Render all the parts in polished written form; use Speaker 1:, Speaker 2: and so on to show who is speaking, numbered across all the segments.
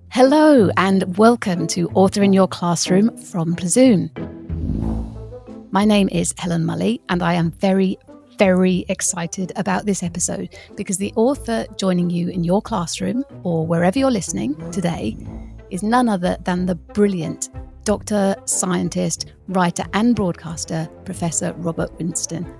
Speaker 1: Hello and welcome to Author in Your Classroom from Plazoon. My name is Helen Mully and I am very excited about this episode because the author joining you in your classroom or wherever you're listening today is none other than the brilliant doctor, scientist, writer and broadcaster, Professor Robert Winston.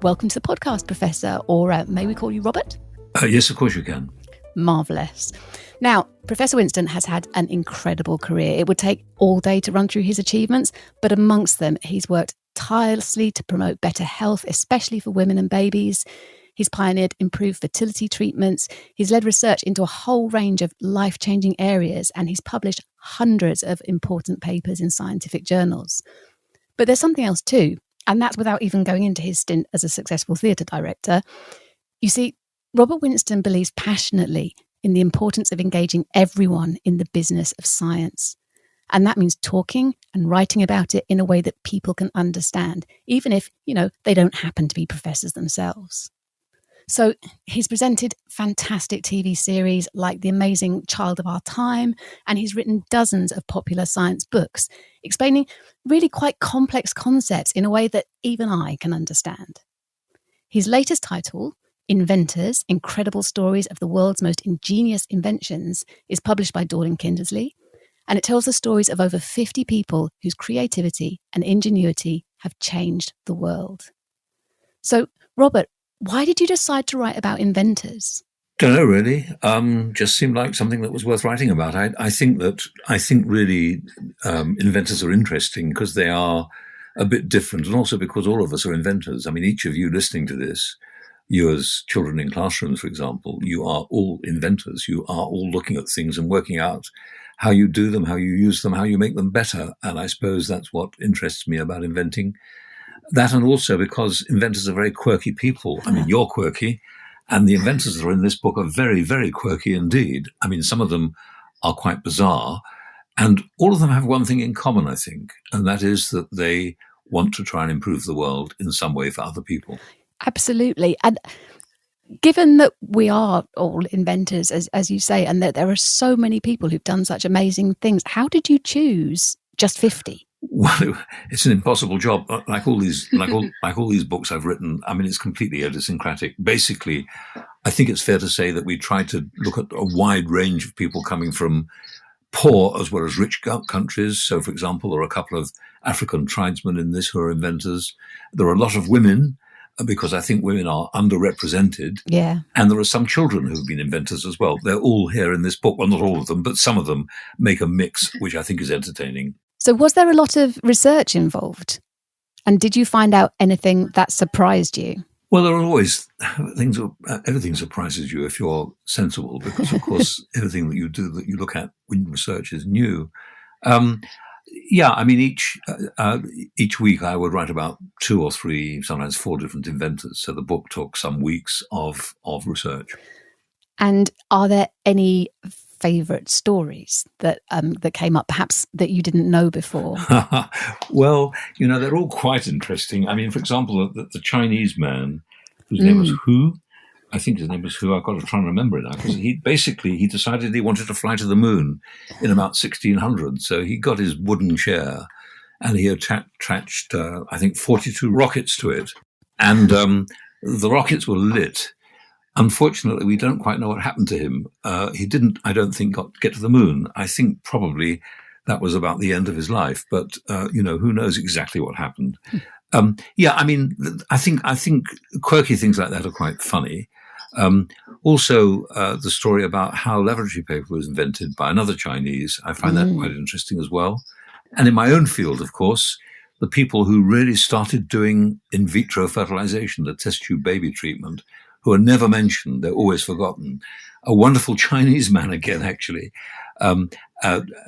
Speaker 1: Welcome to the podcast, Professor, or may we call you Robert?
Speaker 2: Yes, of course you can.
Speaker 1: Marvellous. Now, Professor Winston has had an incredible career. It would take all day to run through his achievements, but amongst them, he's worked tirelessly to promote better health, especially for women and babies. He's pioneered improved fertility treatments. He's led research into a whole range of life-changing areas, and he's published hundreds of important papers in scientific journals. But there's something else too, and that's without even going into his stint as a successful theatre director. You see, Robert Winston believes passionately in the importance of engaging everyone in the business of science. And that means talking and writing about it in a way that people can understand, even if, they don't happen to be professors themselves. So he's presented fantastic TV series like The Amazing Child of Our Time, and he's written dozens of popular science books, explaining really quite complex concepts in a way that even I can understand. His latest title, Inventors, Incredible Stories of the World's Most Ingenious Inventions, is published by Dorling Kindersley, and it tells the stories of over 50 people whose creativity and ingenuity have changed the world. So, Robert, why did you decide to write about inventors?
Speaker 2: Don't know really. Just seemed like something that was worth writing about. I think really inventors are interesting because they are a bit different, and also because all of us are inventors. I mean, each of you listening to this, you as children in classrooms, for example, you are all inventors. You are all looking at things and working out how you do them, how you use them, how you make them better. And I suppose that's what interests me about inventing. That, and also because inventors are very quirky people. I mean, you're quirky, and the inventors that are in this book are very, very quirky indeed. I mean, some of them are quite bizarre, and all of them have one thing in common, I think, and that is that they want to try and improve the world in some way for other people.
Speaker 1: Absolutely. And given that we are all inventors, as you say, and that there are so many people who've done such amazing things, how did you choose just 50?
Speaker 2: Well, it's an impossible job. Like all these books I've written, I mean, it's completely idiosyncratic. Basically, I think it's fair to say that we tried to look at a wide range of people coming from poor as well as rich countries. So, for example, there are a couple of African tribesmen in this who are inventors. There are a lot of women, because I think women are underrepresented.
Speaker 1: Yeah.
Speaker 2: And there are some children who've been inventors as well. They're all here in this book. Well, not all of them, but some of them make a mix, which I think is entertaining.
Speaker 1: So was there a lot of research involved? And did you find out anything that surprised you?
Speaker 2: Well, there are always things, everything surprises you if you're sensible, because, of course, everything that you do, that you look at when you research is new. Yeah, I mean, each week I would write about 2 or 3, sometimes 4 different inventors. So the book took some weeks of research.
Speaker 1: And are there any favourite stories that came up, perhaps that you didn't know before?
Speaker 2: Well, they're all quite interesting. I mean, for example, the Chinese man whose name was Hu. I think his name was Hu. I've got to try and remember it now, because he decided he wanted to fly to the moon in about 1600. So he got his wooden chair and he attached, I think, 42 rockets to it. And the rockets were lit. Unfortunately, we don't quite know what happened to him. He didn't, I don't think, get to the moon. I think probably that was about the end of his life. But, who knows exactly what happened. Yeah, I mean, I think quirky things like that are quite funny. Also, the story about how lavatory paper was invented by another Chinese, I find that quite interesting as well. And in my own field, of course, the people who really started doing in vitro fertilization, the test tube baby treatment, who are never mentioned, they're always forgotten. A wonderful Chinese man again, actually,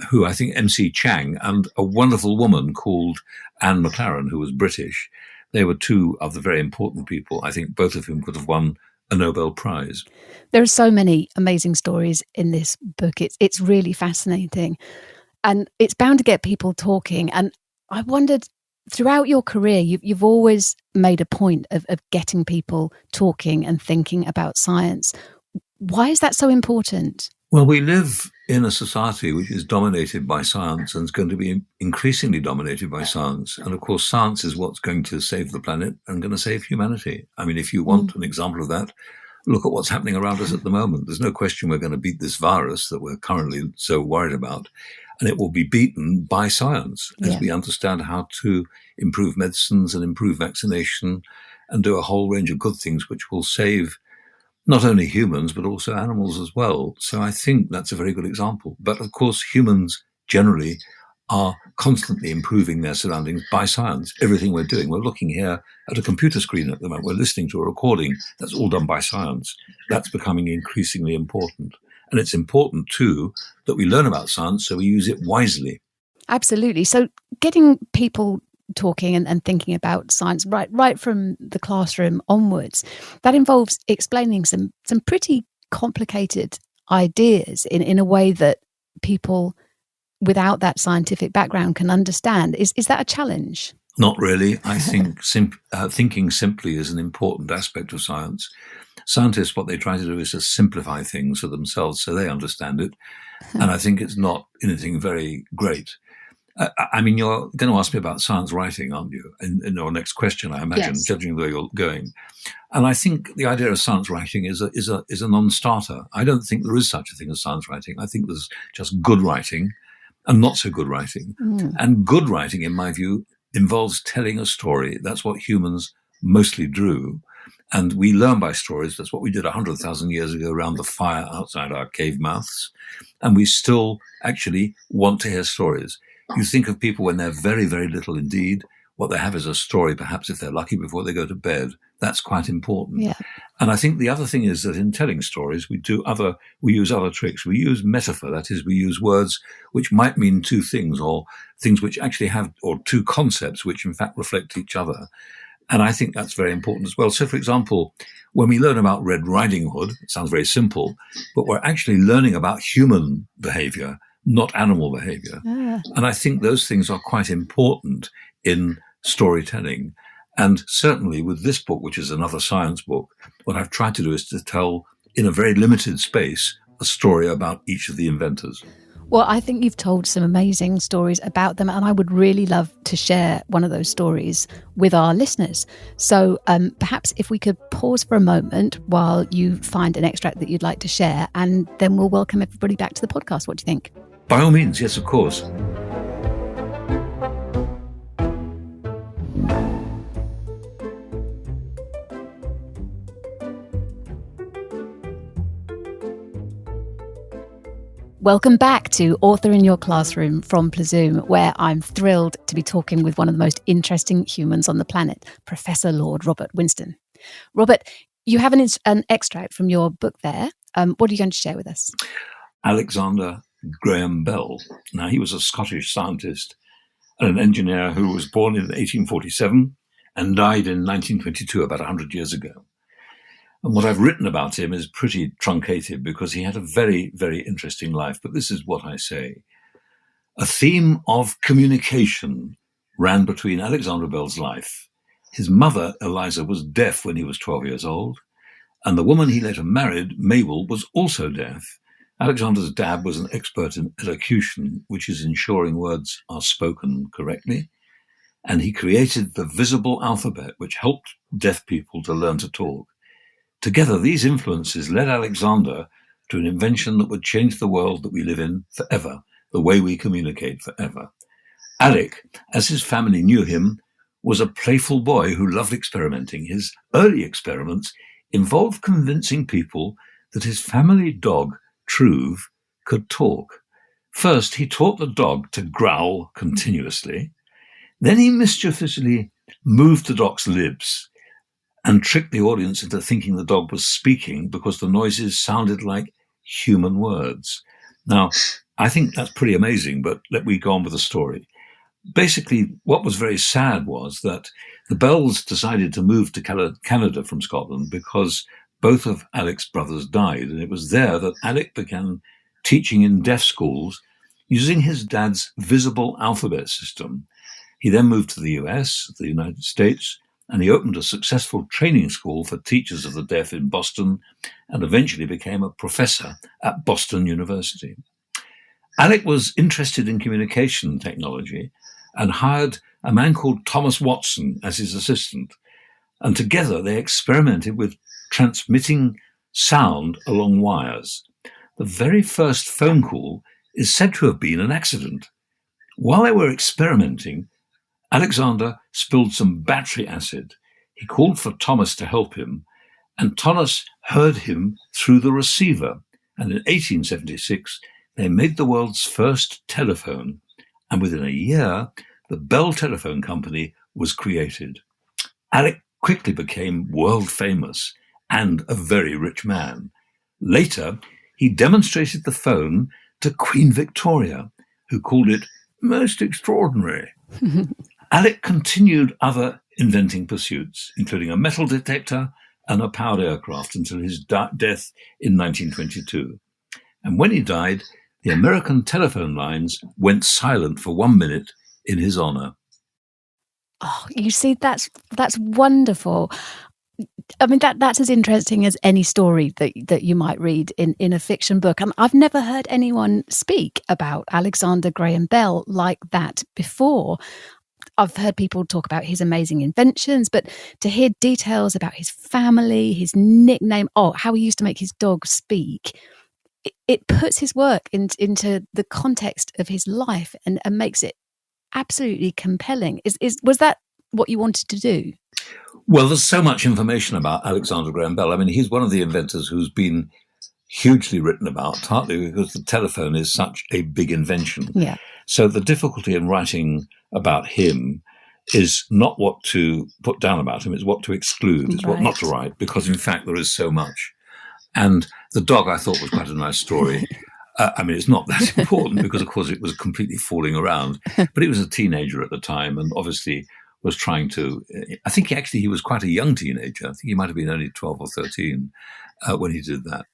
Speaker 2: who I think MC Chang, and a wonderful woman called Anne McLaren, who was British. They were 2 of the very important people, I think, both of whom could have won a Nobel Prize.
Speaker 1: There are so many amazing stories in this book. It's really fascinating. And it's bound to get people talking. And I wondered, throughout your career, you've always made a point of getting people talking and thinking about science. Why is that so important?
Speaker 2: Well, we live in a society which is dominated by science and is going to be increasingly dominated by science. And of course, science is what's going to save the planet and going to save humanity. I mean, if you want an example of that, look at what's happening around us at the moment. There's no question we're going to beat this virus that we're currently so worried about. And it will be beaten by science as we understand how to improve medicines and improve vaccination and do a whole range of good things which will save not only humans, but also animals as well. So I think that's a very good example. But of course, humans generally are constantly improving their surroundings by science. Everything we're doing, we're looking here at a computer screen at the moment. We're listening to a recording. That's all done by science. That's becoming increasingly important. And it's important, too, that we learn about science so we use it wisely.
Speaker 1: Absolutely. So getting people talking and thinking about science right from the classroom onwards, that involves explaining some pretty complicated ideas in a way that people without that scientific background can understand. Is that a challenge?
Speaker 2: Not really. I think thinking simply is an important aspect of science. Scientists, what they try to do is to simplify things for themselves so they understand it. And I think it's not anything very great. I mean, you're going to ask me about science writing, aren't you? In your next question, I imagine, judging the way you're going. And I think the idea of science writing is a non-starter. I don't think there is such a thing as science writing. I think there's just good writing and not so good writing. And good writing, in my view, involves telling a story. That's what humans mostly do. And we learn by stories. That's what we did 100,000 years ago around the fire outside our cave mouths. And we still actually want to hear stories. You think of people when they're very, very little indeed. What they have is a story, perhaps if they're lucky, before they go to bed. That's quite important.
Speaker 1: Yeah.
Speaker 2: And I think the other thing is that in telling stories, we use other tricks. We use metaphor. That is, we use words which might mean two things, or things which actually have, or two concepts which in fact reflect each other. And I think that's very important as well. So, for example, when we learn about Red Riding Hood, it sounds very simple, but we're actually learning about human behavior, not animal behavior. And I think those things are quite important in storytelling. And certainly with this book, which is another science book, what I've tried to do is to tell, in a very limited space, a story about each of the inventors.
Speaker 1: Well, I think you've told some amazing stories about them, and I would really love to share one of those stories with our listeners. So perhaps if we could pause for a moment while you find an extract that you'd like to share, and then we'll welcome everybody back to the podcast. What do you think?
Speaker 2: By all means, yes, of course.
Speaker 1: Welcome back to Author in Your Classroom from Presume, where I'm thrilled to be talking with one of the most interesting humans on the planet, Professor Lord Robert Winston. Robert, you have an extract from your book there. What are you going to share with us?
Speaker 2: Alexander Graham Bell. Now, he was a Scottish scientist and an engineer who was born in 1847 and died in 1922, about 100 years ago. And what I've written about him is pretty truncated because he had a very, very interesting life. But this is what I say. A theme of communication ran between Alexander Bell's life. His mother, Eliza, was deaf when he was 12 years old. And the woman he later married, Mabel, was also deaf. Alexander's dad was an expert in elocution, which is ensuring words are spoken correctly. And he created the visible alphabet, which helped deaf people to learn to talk. Together, these influences led Alexander to an invention that would change the world that we live in forever, the way we communicate forever. Alec, as his family knew him, was a playful boy who loved experimenting. His early experiments involved convincing people that his family dog, Truve, could talk. First, he taught the dog to growl continuously. Then he mischievously moved the dog's lips and tricked the audience into thinking the dog was speaking because the noises sounded like human words. Now, I think that's pretty amazing, but let me go on with the story. Basically, what was very sad was that the Bells decided to move to Canada from Scotland because both of Alec's brothers died, and it was there that Alec began teaching in deaf schools using his dad's visible alphabet system. He then moved to the US, the United States, and he opened a successful training school for teachers of the deaf in Boston and eventually became a professor at Boston University. Alec was interested in communication technology and hired a man called Thomas Watson as his assistant. And together they experimented with transmitting sound along wires. The very first phone call is said to have been an accident. While they were experimenting, Alexander spilled some battery acid. He called for Thomas to help him, and Thomas heard him through the receiver. And in 1876, they made the world's first telephone. And within a year, the Bell Telephone Company was created. Alec quickly became world famous and a very rich man. Later, he demonstrated the phone to Queen Victoria, who called it most extraordinary. Alec continued other inventing pursuits, including a metal detector and a powered aircraft, until his death in 1922. And when he died, the American telephone lines went silent for 1 minute in his honor.
Speaker 1: Oh, you see, that's wonderful. I mean, that's as interesting as any story that you might read in a fiction book. And I've never heard anyone speak about Alexander Graham Bell like that before. I've heard people talk about his amazing inventions, but to hear details about his family, his nickname, how he used to make his dog speak, it puts his work into the context of his life and makes it absolutely compelling. Was that what you wanted to do?
Speaker 2: Well, there's so much information about Alexander Graham Bell. I mean, he's one of the inventors who's been hugely written about, partly because the telephone is such a big invention.
Speaker 1: Yeah.
Speaker 2: So the difficulty in writing about him is not what to put down about him, it's what to exclude, it's what not to write, because in fact there is so much. And the dog, I thought, was quite a nice story. I mean, it's not that important because, of course, it was completely falling around. But he was a teenager at the time and obviously was trying to, I think he was quite a young teenager. I think he might have been only 12 or 13 when he did that.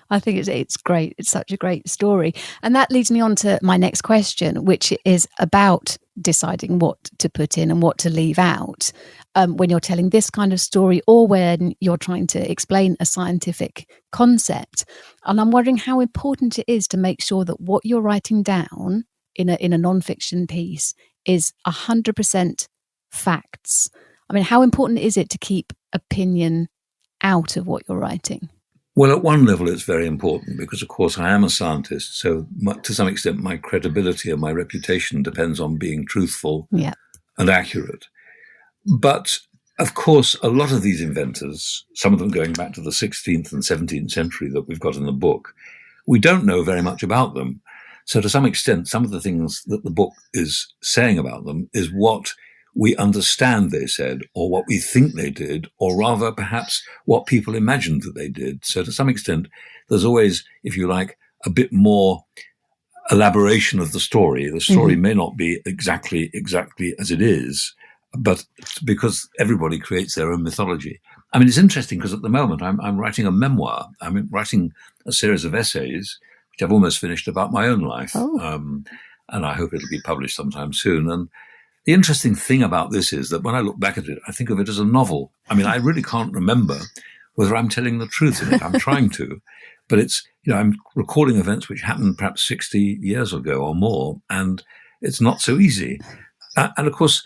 Speaker 1: I think it's great. It's such a great story. And that leads me on to my next question, which is about deciding what to put in and what to leave out when you're telling this kind of story or when you're trying to explain a scientific concept. And I'm wondering how important it is to make sure that what you're writing down in a non-fiction piece is 100% facts. I mean, how important is it to keep opinion out of what you're writing?
Speaker 2: Well, at one level, it's very important because, of course, I am a scientist. So to some extent, my credibility and my reputation depends on being truthful and accurate. But, of course, a lot of these inventors, some of them going back to the 16th and 17th century that we've got in the book, we don't know very much about them. So to some extent, some of the things that the book is saying about them is what we understand they said, or what we think they did, or rather perhaps what people imagined that they did. So to some extent, there's always, if you like, a bit more elaboration of the story. The story may not be exactly as it is, but because everybody creates their own mythology. I mean, it's interesting because at the moment I'm writing a memoir. I'm writing a series of essays, which I've almost finished, about my own life. And I hope it'll be published sometime soon. And the interesting thing about this is that when I look back at it, I think of it as a novel. I mean, I really can't remember whether I'm telling the truth in it. I'm trying to, but it's, I'm recording events which happened perhaps 60 years ago or more, and it's not so easy. And of course,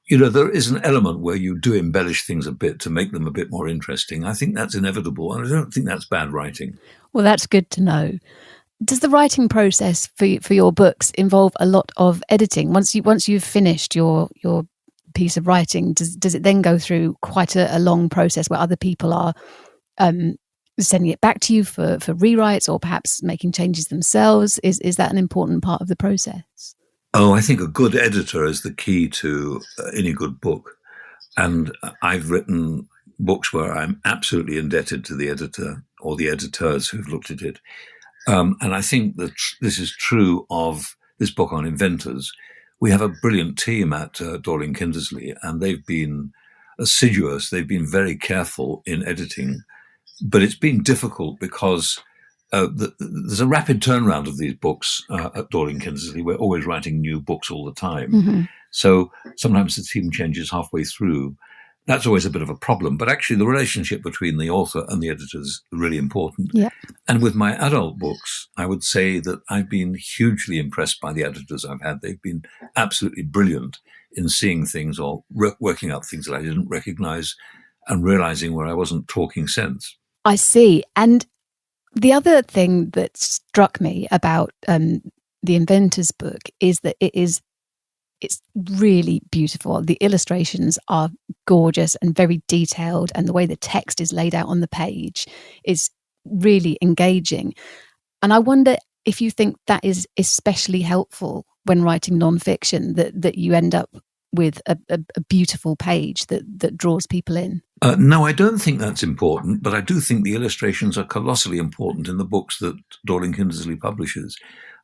Speaker 2: there is an element where you do embellish things a bit to make them a bit more interesting. I think that's inevitable, and I don't think that's bad writing.
Speaker 1: Well, that's good to know. Does the writing process for your books involve a lot of editing? Once you've finished your piece of writing, does it then go through quite a long process where other people are sending it back to you for rewrites or perhaps making changes themselves? Is that an important part of the process?
Speaker 2: Oh, I think a good editor is the key to any good book. And I've written books where I'm absolutely indebted to the editor or the editors who've looked at it. And I think that this is true of this book on Inventors. We have a brilliant team at Dorling Kindersley, and they've been assiduous. They've been very careful in editing. But it's been difficult because there's a rapid turnaround of these books at Dorling Kindersley. We're always writing new books all the time. So sometimes the team changes halfway through. That's always a bit of a problem. But actually, the relationship between the author and the editor is really important.
Speaker 1: Yeah.
Speaker 2: And with my adult books, I would say that I've been hugely impressed by the editors I've had. They've been absolutely brilliant in seeing things or working out things that I didn't recognize and realizing where I wasn't talking sense.
Speaker 1: I see. And the other thing that struck me about the Inventors book is that it's really beautiful. The illustrations are gorgeous and very detailed, and the way the text is laid out on the page is really engaging. And I wonder if you think that is especially helpful when writing nonfiction, that you end up with a beautiful page that draws people in.
Speaker 2: No, I don't think that's important, but I do think the illustrations are colossally important in the books that Dorling Kindersley publishes.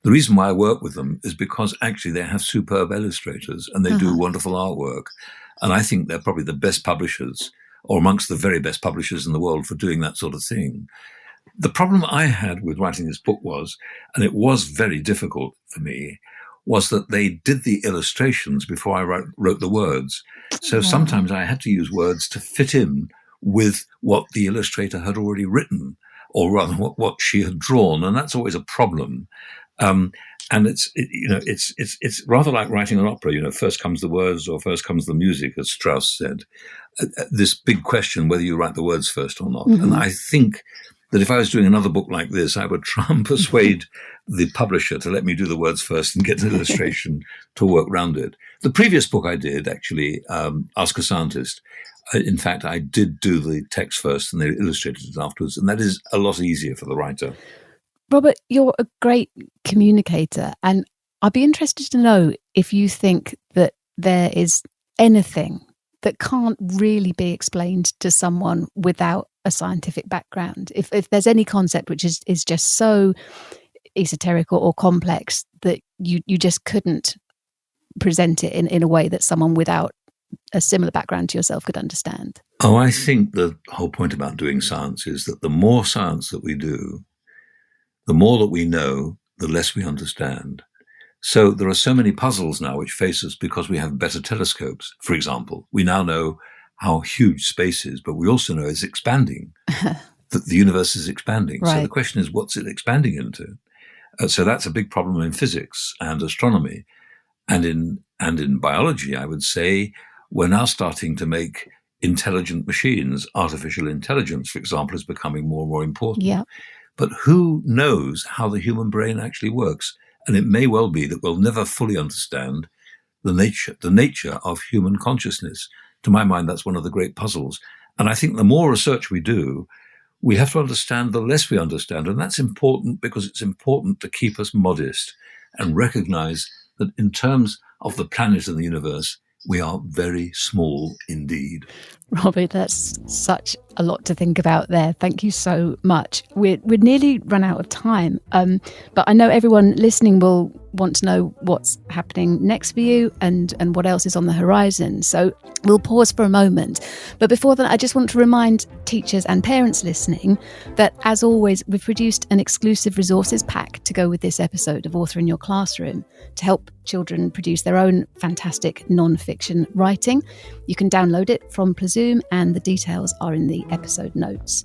Speaker 2: The reason why I work with them is because actually they have superb illustrators and they do wonderful artwork. And I think they're probably the best publishers, or amongst the very best publishers in the world, for doing that sort of thing. The problem I had with writing this book was, and it was very difficult for me, was that they did the illustrations before I wrote the words. So sometimes I had to use words to fit in with what the illustrator had already written, or rather what she had drawn. And that's always a problem. And it's rather like writing an opera. First comes the words or first comes the music, as Strauss said. This big question whether you write the words first or not. Mm-hmm. And I think that if I was doing another book like this, I would try and persuade the publisher to let me do the words first and get an illustration to work around it. The previous book I did, actually, Ask a Scientist, in fact, I did do the text first and they illustrated it afterwards. And that is a lot easier for the writer.
Speaker 1: Robert, you're a great communicator, and I'd be interested to know if you think that there is anything that can't really be explained to someone without a scientific background. If there's any concept which is just so esoteric or complex that you just couldn't present it in a way that someone without a similar background to yourself could understand.
Speaker 2: Oh, I think the whole point about doing science is that the more science that we do, the more that we know, the less we understand. So there are so many puzzles now which face us because we have better telescopes. For example, we now know how huge space is, but we also know it's expanding, that the universe is expanding. Right. So the question is, what's it expanding into? So that's a big problem in physics and astronomy. And in biology, I would say, we're now starting to make intelligent machines. Artificial intelligence, for example, is becoming more and more important.
Speaker 1: Yeah.
Speaker 2: But who knows how the human brain actually works? And it may well be that we'll never fully understand the nature of human consciousness. To my mind, that's one of the great puzzles. And I think the more research we do, we have to understand the less we understand. And that's important because it's important to keep us modest and recognize that in terms of the planet and the universe, we are very small indeed.
Speaker 1: Robert, that's such a lot to think about there. Thank you so much. We're nearly run out of time, but I know everyone listening will want to know what's happening next for you and what else is on the horizon. So we'll pause for a moment. But before that, I just want to remind teachers and parents listening that, as always, we've produced an exclusive resources pack to go with this episode of Author in Your Classroom to help children produce their own fantastic non-fiction writing. You can download it from Plazoom, and the details are in the episode notes.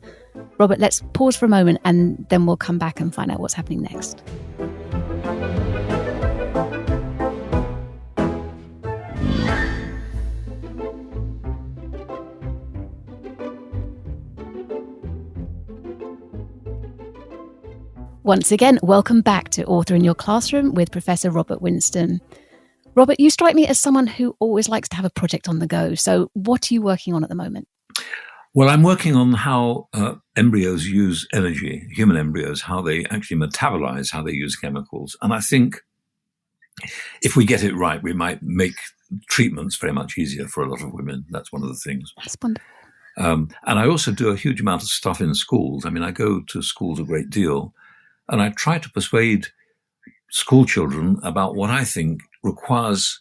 Speaker 1: Robert, let's pause for a moment and then we'll come back and find out what's happening next. Once again, welcome back to Author in Your Classroom with Professor Robert Winston. Robert, you strike me as someone who always likes to have a project on the go. So what are you working on at the moment?
Speaker 2: Well, I'm working on how embryos use energy, human embryos, how they actually metabolize, how they use chemicals. And I think if we get it right, we might make treatments very much easier for a lot of women. That's one of the things.
Speaker 1: That's wonderful.
Speaker 2: And I also do a huge amount of stuff in schools. I mean, I go to schools a great deal. And I try to persuade school children about what I think requires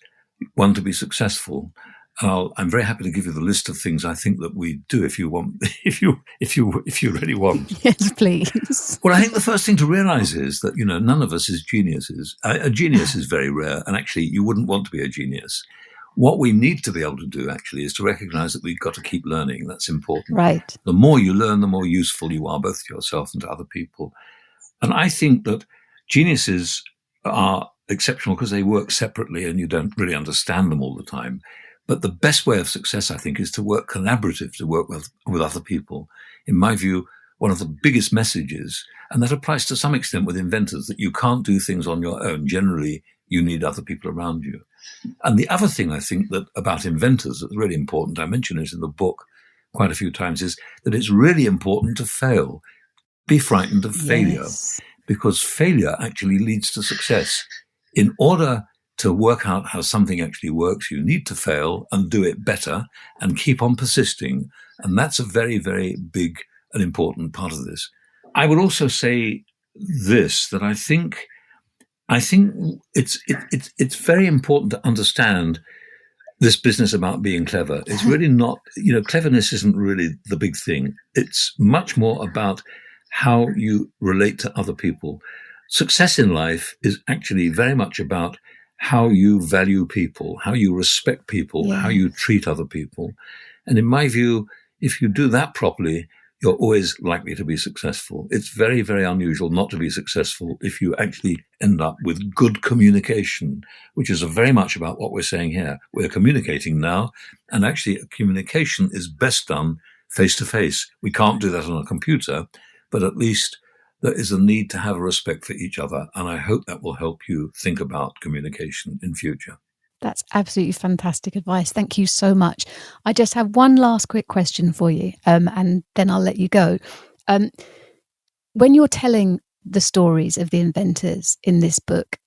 Speaker 2: one to be successful. I'm very happy to give you the list of things I think that we do if you want, if you really want.
Speaker 1: Yes, please.
Speaker 2: Well, I think the first thing to realize is that, none of us is geniuses. A genius is very rare. And actually, you wouldn't want to be a genius. What we need to be able to do, actually, is to recognize that we've got to keep learning. That's important.
Speaker 1: Right.
Speaker 2: The more you learn, the more useful you are, both to yourself and to other people. And I think that geniuses are exceptional because they work separately and you don't really understand them all the time. But the best way of success, I think, is to work collaborative, to work with other people. In my view, one of the biggest messages, and that applies to some extent with inventors, that you can't do things on your own. Generally, you need other people around you. And the other thing I think that about inventors that's really important, I mention it in the book quite a few times, is that it's really important to fail. Be frightened of failure, because failure actually leads to success. In order to work out how something actually works, you need to fail and do it better and keep on persisting. And that's a very, very big and important part of this. I would also say this, that I think it's very important to understand this business about being clever. It's really not, cleverness isn't really the big thing. It's much more about how you relate to other people. Success in life is actually very much about how you value people, how you respect people, how you treat other people. And in my view, if you do that properly, you're always likely to be successful. It's very, very unusual not to be successful if you actually end up with good communication, which is very much about what we're saying here. We're communicating now, and actually communication is best done face to face. We can't do that on a computer, but at least there is a need to have a respect for each other. And I hope that will help you think about communication in future.
Speaker 1: That's absolutely fantastic advice. Thank you so much. I just have one last quick question for you, and then I'll let you go. When you're telling the stories of the inventors in this book,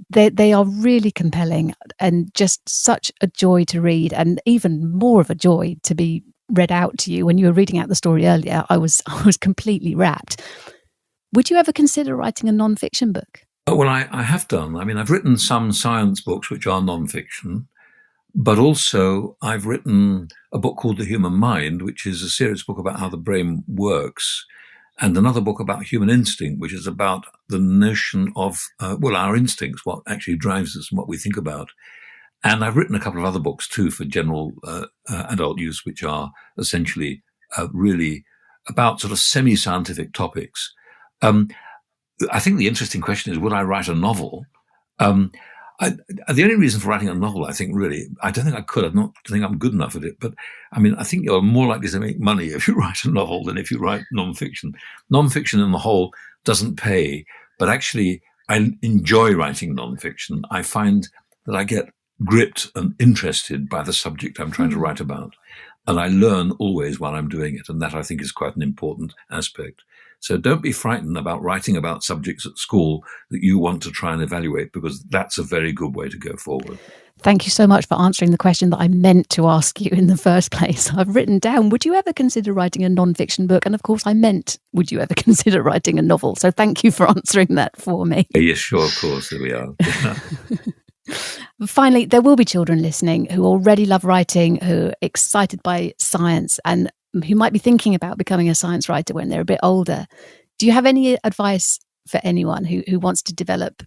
Speaker 1: they are really compelling and just such a joy to read, and even more of a joy to be read out to you. When you were reading out the story earlier, I was completely rapt. Would you ever consider writing a non-fiction book?
Speaker 2: Well, I have done. I mean, I've written some science books which are non-fiction, but also I've written a book called The Human Mind, which is a serious book about how the brain works, and another book about human instinct, which is about the notion of, our instincts, what actually drives us and what we think about. And I've written a couple of other books too for general adult use, which are essentially really about sort of semi-scientific topics. I think the interesting question is, would I write a novel? The only reason for writing a novel, I think, really, I don't think I could. I don't think I'm good enough at it. But I mean, I think you're more likely to make money if you write a novel than if you write nonfiction. Nonfiction in the whole doesn't pay, but actually I enjoy writing nonfiction. I find that I get gripped and interested by the subject I'm trying to write about. And I learn always while I'm doing it. And that, I think, is quite an important aspect. So don't be frightened about writing about subjects at school that you want to try and evaluate, because that's a very good way to go forward.
Speaker 1: Thank you so much for answering the question that I meant to ask you in the first place. I've written down, would you ever consider writing a non-fiction book? And of course I meant, would you ever consider writing a novel? So thank you for answering that for me.
Speaker 2: Yes, sure, of course. There we are.
Speaker 1: Finally, there will be children listening who already love writing, who are excited by science, and who might be thinking about becoming a science writer when they're a bit older. Do you have any advice for anyone who wants to develop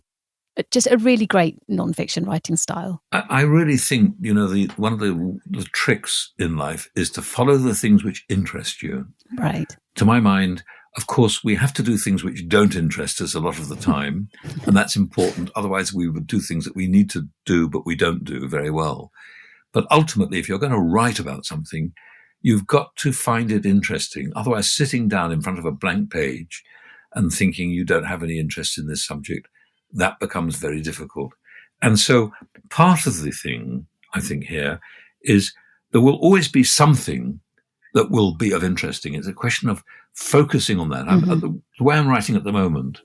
Speaker 1: just a really great non-fiction writing style?
Speaker 2: I really think, one of the tricks in life is to follow the things which interest you.
Speaker 1: Right.
Speaker 2: To my mind, of course, we have to do things which don't interest us a lot of the time, and that's important. Otherwise, we would do things that we need to do, but we don't do very well. But ultimately, if you're going to write about something, you've got to find it interesting. Otherwise, sitting down in front of a blank page and thinking you don't have any interest in this subject, that becomes very difficult. And so part of the thing, I think, here is there will always be something that will be of interesting. It's a question of focusing on that. The way I'm writing at the moment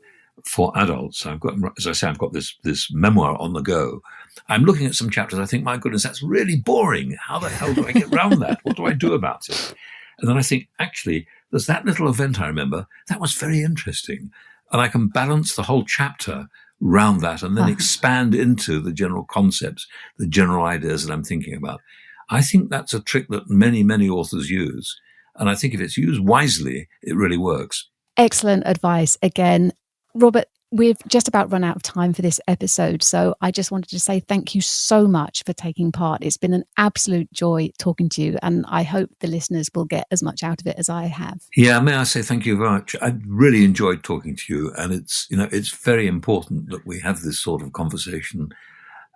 Speaker 2: for adults, I've got this memoir on the go. I'm looking at some chapters. I think, my goodness, that's really boring. How the hell do I get around that? What do I do about it? And then I think, actually, there's that little event I remember. That was very interesting. And I can balance the whole chapter round that and then expand into the general concepts, the general ideas that I'm thinking about. I think that's a trick that many, many authors use. And I think if it's used wisely, it really works.
Speaker 1: Excellent advice again. Robert, We've just about run out of time for this episode, so I just wanted to say thank you so much for taking part. It's been an absolute joy talking to you, and I hope the listeners will get as much out of it as I have.
Speaker 2: Yeah, may I say thank you very much. I really enjoyed talking to you, and it's very important that we have this sort of conversation.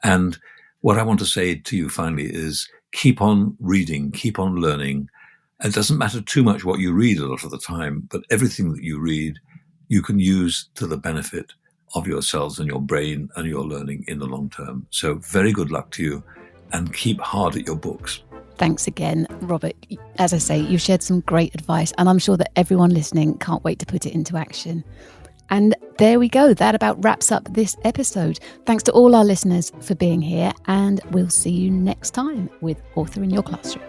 Speaker 2: And what I want to say to you finally is keep on reading, keep on learning. It doesn't matter too much what you read a lot of the time, but everything that you read you can use to the benefit of yourselves and your brain and your learning in the long term. So very good luck to you, and keep hard at your books.
Speaker 1: Thanks again, Robert. As I say, you've shared some great advice, and I'm sure that everyone listening can't wait to put it into action. And there we go. That about wraps up this episode. Thanks to all our listeners for being here, and we'll see you next time with Author in Your Classroom.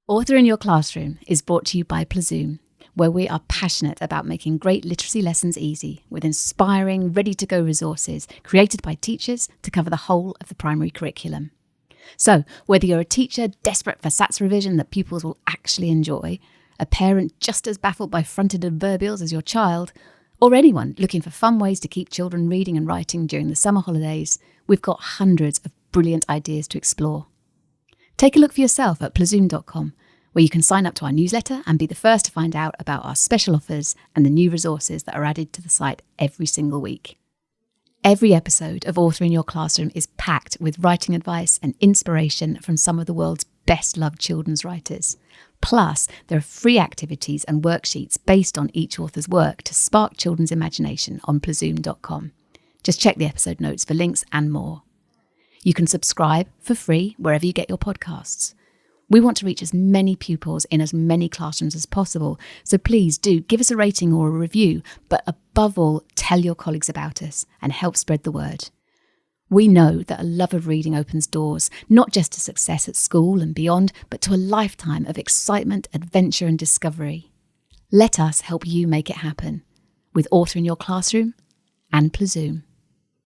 Speaker 1: Author in Your Classroom is brought to you by Plazoom, where we are passionate about making great literacy lessons easy with inspiring, ready-to-go resources created by teachers to cover the whole of the primary curriculum. So, whether you're a teacher desperate for SATs revision that pupils will actually enjoy, a parent just as baffled by fronted adverbials as your child, or anyone looking for fun ways to keep children reading and writing during the summer holidays, we've got hundreds of brilliant ideas to explore. Take a look for yourself at plazoom.com, where you can sign up to our newsletter and be the first to find out about our special offers and the new resources that are added to the site every single week. Every episode of Author in Your Classroom is packed with writing advice and inspiration from some of the world's best-loved children's writers. Plus, there are free activities and worksheets based on each author's work to spark children's imagination on plazoom.com. Just check the episode notes for links and more. You can subscribe for free wherever you get your podcasts. We want to reach as many pupils in as many classrooms as possible, so please do give us a rating or a review, but above all, tell your colleagues about us and help spread the word. We know that a love of reading opens doors, not just to success at school and beyond, but to a lifetime of excitement, adventure and discovery. Let us help you make it happen with Author in Your Classroom and Plazoom.